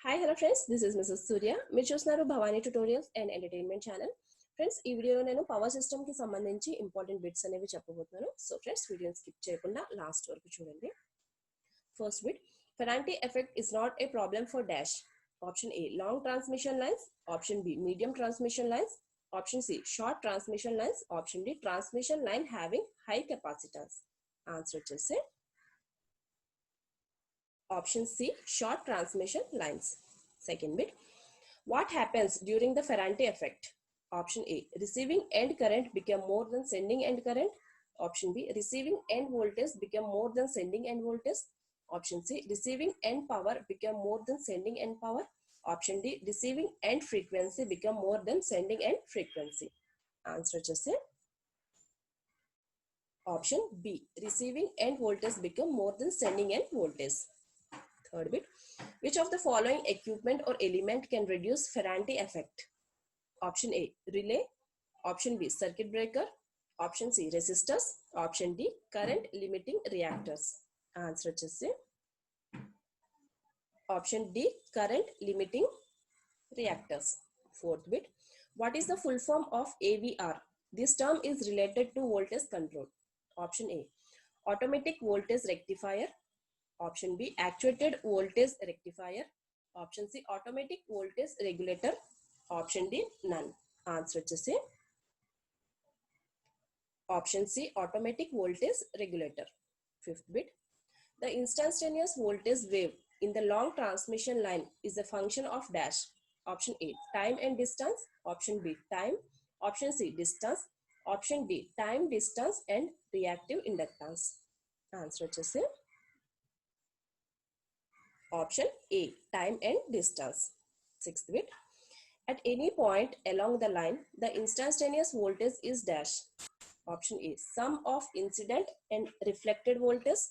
Hi hello friends, this is Mrs Surya. మీరు చూస్తున్నారు Bhavani tutorials and entertainment channel. Friends, ఈ వీడియోలో నేను పవర్ సిస్టమ్ కి సంబంధించి ఇంపార్టెంట్ బిట్స్ అనేవి చెప్పబోతున్నాను. సో ఫ్రెండ్స్, వీడియోని స్కిప్ చేయకుండా లాస్ట్ వరకు చూడండి. First bit, Ferranti effect is not a problem for dash. Option A long transmission lines, option B medium transmission lines, option C short transmission lines, option D transmission line having high capacitance. Answer వచ్చేసి option C, short transmission lines. Second bit, what happens during the Ferranti effect? Option A, receiving end current become more than sending end current. Option B, receiving end voltage become more than sending end voltage. Option C, receiving end power become more than sending end power. Option D, receiving end frequency become more than sending end frequency. Answer just option B, receiving end voltage become more than sending end voltage. Third bit, which of the following equipment or element can reduce Ferranti effect? Option A, relay. Option B, circuit breaker. Option C, resistors. Option D, current limiting reactors. Answer just say option D, current limiting reactors. Fourth bit, what is the full form of AVR? This term is related to voltage control. Option A, automatic voltage rectifier. Option B, actuated voltage rectifier. Option C, automatic voltage regulator. Option D, none. Answer to say option C, automatic voltage regulator. Fifth bit, the instantaneous voltage wave in the long transmission line is a function of dash. Option A, time and distance. Option B, time. Option C, distance. Option D, time, distance and reactive inductance. Answer to say option A, time and distance. Sixth bit, at any point along the line, the instantaneous voltage is dash. Option A, sum of incident and reflected voltage.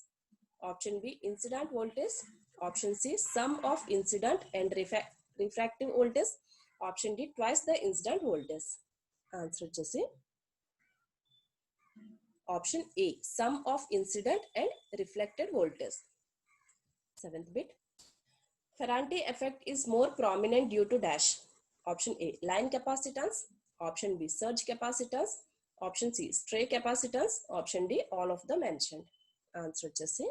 Option B, incident voltage. Option C, sum of incident and refractive voltage. Option D, twice the incident voltage. Answer to say option A, sum of incident and reflected voltage. Seventh bit, Ferranti effect is more prominent due to dash. Option A, line capacitance. Option B, surge capacitance. Option C, stray capacitance. Option D, all of the mentioned. Answer just say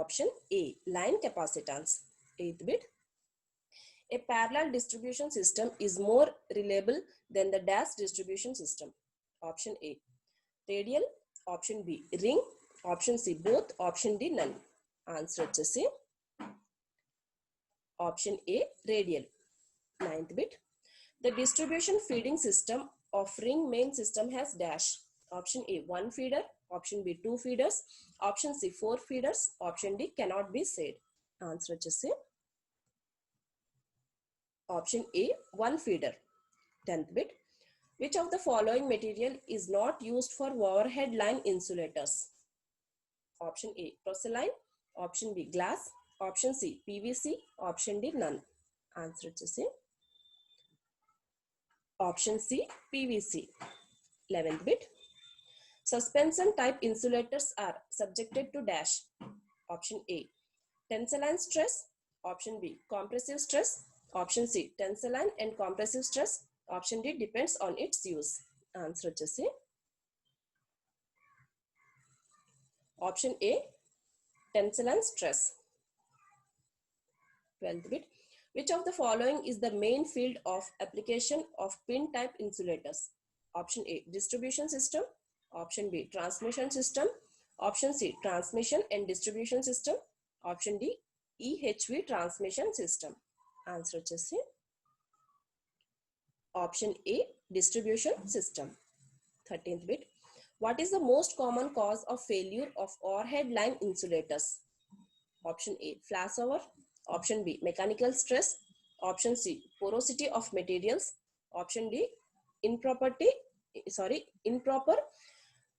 option A, line capacitance. Eighth bit, a parallel distribution system is more reliable than the dash distribution system. Option A, radial. Option B, ring. Option C, both. Option D, none. Answer to say option A, radial. Ninth bit, the distribution feeding system of ring main system has dash. Option A, 1 feeder. Option B, 2 feeders. Option C, 4 feeders. Option D, cannot be said. Answer to say option A, 1 feeder. 10th bit, which of the following material is not used for overhead line insulators? Option A, porcelain. Option B, glass. Option C, PVC. Option D, none. Answer to say option C, PVC. 11th bit, suspension type insulators are subjected to dash. Option A, tensile stress. Option B, compressive stress. Option C, tensile and compressive stress. Option D, depends on its use. Answer to say option A, tensile stress. 12th bit, which of the following is the main field of application of pin type insulators? Option A, distribution system. Option B, transmission system. Option C, transmission and distribution system. Option D, EHV transmission system. Answer just say option A, distribution system. 13th bit, what is the most common cause of failure of overhead line insulators? Option A, flashover. Option B, mechanical stress. Option C, porosity of materials. Option D, improper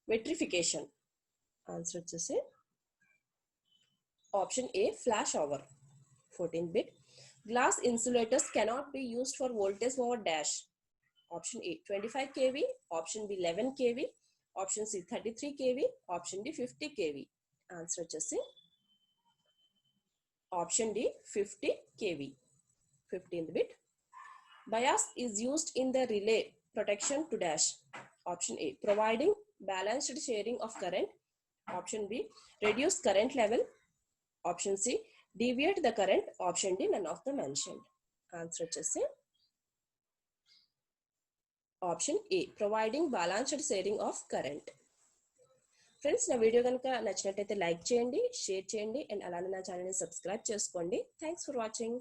vitrification. Answer to say option A, flashover. 14th bit, glass insulators cannot be used for voltage over dash. Option A, 25 kV. Option B, 11 kV. Option C, 33 kV. Option D, 50 kV. Answer just say Option D, 50 kV, 15th bit. Bias is used in the relay protection to dash. Option A, providing balanced sharing of current. Option B, reduce current level. Option C, deviate the current. Option D, none of the mentioned. Answer వచ్చేసి option A, providing balanced sharing of current. Friends, నా video కనుక నచ్చినట్టయితే like చేయండి, share చేయండి and అలానే నా ఛానల్ని subscribe చేసుకోండి. Thanks for watching.